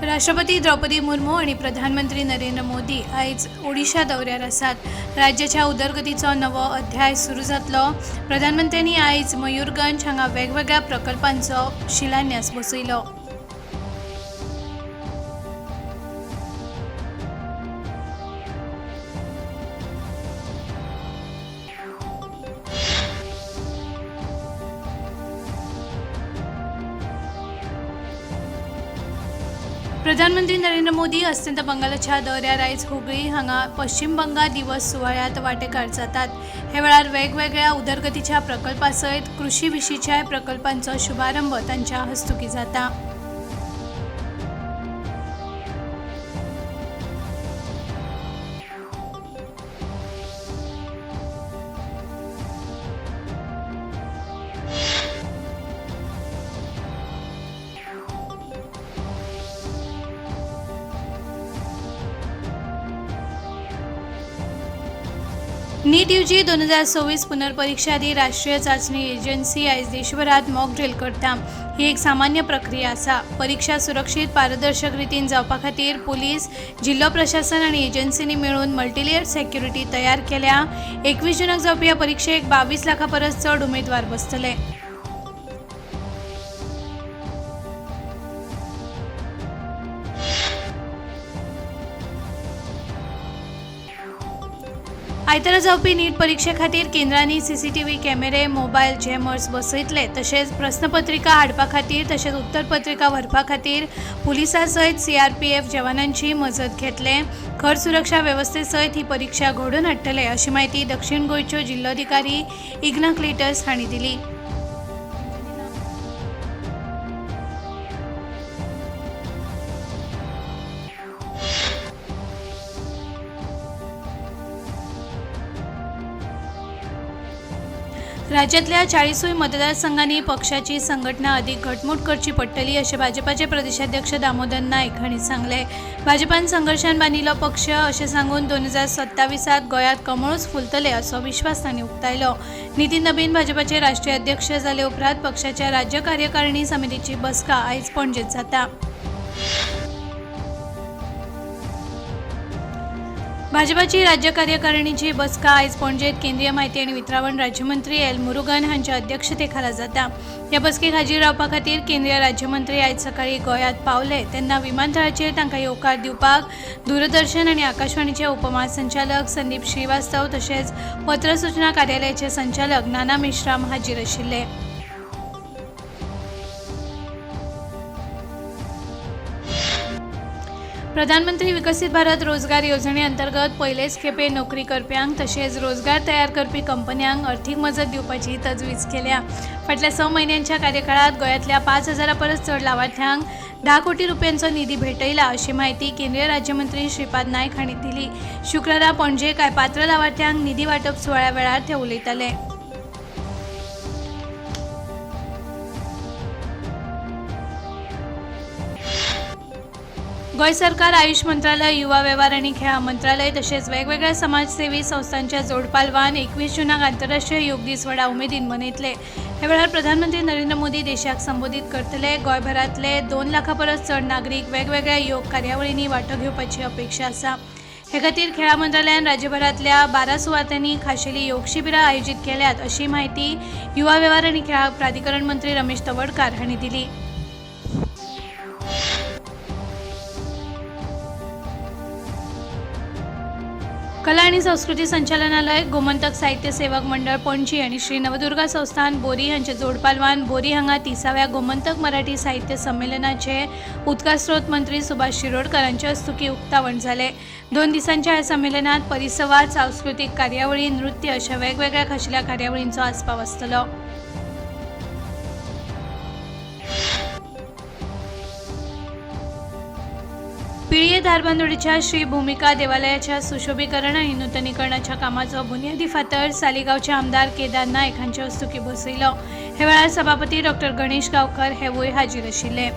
राष्ट्रपती द्रौपदी मुर्मू आणि प्रधानमंत्री नरेंद्र मोदी आयज ओडिशा दौऱ्यार आसात। राज्याच्या उदरगतीचो नवो अध्याय सुरू जातलो। प्रधानमंत्र्यांनी आयज मयूरगंज हांगा वेगवेगळ्या प्रकल्पांचो शिलान्यास बसयलो। प्रधानमंत्री नरेंद्र मोदी अस्तंत बंगालच्या दौऱ्यार आयज हुबळी हांगा पश्चिम बंगाल दिवस सुवाळ्यात वांटेकार जातात। हे वेळार वेगवेगळ्या उदरगतीच्या प्रकल्पासयत कृषी विशीच्या प्रकल्पांचो शुभारंभ तांच्या हस्तुकी जाता। नीट यूजी 2024 पुनर्परीक्षा आदी राष्ट्रीय चाचणी एजन्सी आयज देशभरात मॉक ड्रिल करता। ही एक सामान्य प्रक्रिया आसा। परीक्षा सुरक्षीत पारदर्शक रितीन जावपा खातीर पुलीस, जिल्लो प्रशासन आनी एजन्सींनी मेळून मल्टीलेयर सेक्युरिटी तयार केल्या। 21 जूनाक जावपी ह्या परीक्षेक 22 लाखां परस चड उमेदवार बसतले। आयतारा जावपी नीट परीक्षे खातीर केंद्रांनी सीसीटीव्ही कॅमेरे, मोबायल जॅमर्स बसयतले। तशेंच प्रस्नपत्रिका हाडपा खातीर तशेंच उत्तरपत्रिका व्हरपा खातीर पुलिसां सयत CRPF जवानांची मजत घेतले। खर सुरक्षा वेवस्थे सयत ही परीक्षा घडोवन हाडटले अशी माहिती दक्षिण गोंयच्यो जिल्लोधिकारी इग्नाक्लिटस हांणी दिली। राज्यातल्या 40 मतदारसंघांनी पक्षाची संघटना अधिक घटमूट करची पडटली अशें भाजपाचे प्रदेशाध्यक्ष दामोदर नायक हांणी सांगले। भाजपान संघर्शान बांदिल्लो पक्ष अशें सांगून 2027 गोंयांत कमळूच फुलतले असो विश्वास तांणी उक्तायलो। नितीन नबीन भाजपाचे राष्ट्रीय अध्यक्ष जाले उपरांत पक्षाच्या राज्य कार्यकारिणी समितीची बसका आयज पणजेंत जाता। भाजपाची राज्य कार्यकारिणीची बसका आयज पणजेत केंद्रीय म्हायती आनी वितरावण राज्यमंत्री एल मुरुगन हांच्या अध्यक्षतेखाला जाता। ह्या बसकेक हाजीर रावपा खातीर केंद्रीय राज्यमंत्री आयज सकाळी गोंयांत पावले तेन्ना विमानतळाचेर तांकां येवकार दिवपाक दूरदर्शन आनी आकाशवाणीचे उपमहासंचालक संदीप श्रीवास्तव तशेंच पत्र सूचना कार्यालयाचे संचालक नाना मेश्राम हाजीर आशिल्ले। प्रधानमंत्री विकसित भारत रोजगार येवजणे अंतर्गत पयलेच खेपे नोकरी करप्यांक तशेंच रोजगार तयार करपी कंपन्यांक अर्थीक मजत दिवपाची तजवीज केल्या। फाटल्या 6 म्हयन्यांच्या कार्यकाळात गोंयांतल्या 5,000 परस चड लावार्थ्यांक 10 कोटी रुपयांचो निधी भेटयला अशी माहिती केंद्रीय राज्यमंत्री श्रीपाद नायक हांणी दिली। शुक्रारा पणजे कांय पात्र लावार्थ्यांक निधी वांटप सुवाळ्या वेळार ते उलयताले। गोंय सरकार आयुष मंत्रालय, युवा वेव्हार आनी खेळां मंत्रालय तशेंच वेगवेगळ्या समाजसेवी संस्थांच्या जोडपालवान 21 जूनाक आंतरराष्ट्रीय योग दीस व्हडा उमेदीन मनयतले। हे वेळार प्रधानमंत्री नरेंद्र मोदी देशाक संबोधीत करतले। गोंयभरांतले 2 लाखां परस चड नागरीक वेगवेगळ्या योग कार्यावळींनी वांटो घेवपाची अपेक्षा आसा। हे खातीर खेळां मंत्रालयान राज्यभरांतल्या 12 सुवातांनी खाशेली योग शिबिरां आयोजीत केल्यात अशी माहिती युवा वेव्हार आनी खेळां प्राधिकरण मंत्री रमेश तवडकार हांणी दिली। कला आणि संस्कृती संचालनालय, गोमंतक साहित्य सेवक मंडळ पणजी आणि श्री नवदुर्गा संस्थान बोरी हांचे जोडपालवान बोरी हांगा 30व्या गोमंतक मराठी साहित्य संमेलनाचे उदकास्रोत मंत्री सुभाष शिरोडकर हांचे हस्तुकी उक्तावण जाले। 2 दिसांच्या ह्या संमेलनात परिसंवाद, सांस्कृतिक कार्यावळी, नृत्य अशा वेगवेगळ्या खाशेल्या कार्यावळींचो आस्पाव आसतलो। पिळये धारबांदोडेच्या श्री भूमिका देवालयाच्या सुशोभीकरण आणि नूतनीकरणाच्या कामाचो बुनियादी फातर सालिगांवचे आमदार केदार नायक हांचे हस्तुकी बसयलो। हे वेळार सभापती डॉ. गणेश गांवकर हेवूय हाजीर आशिल्ले।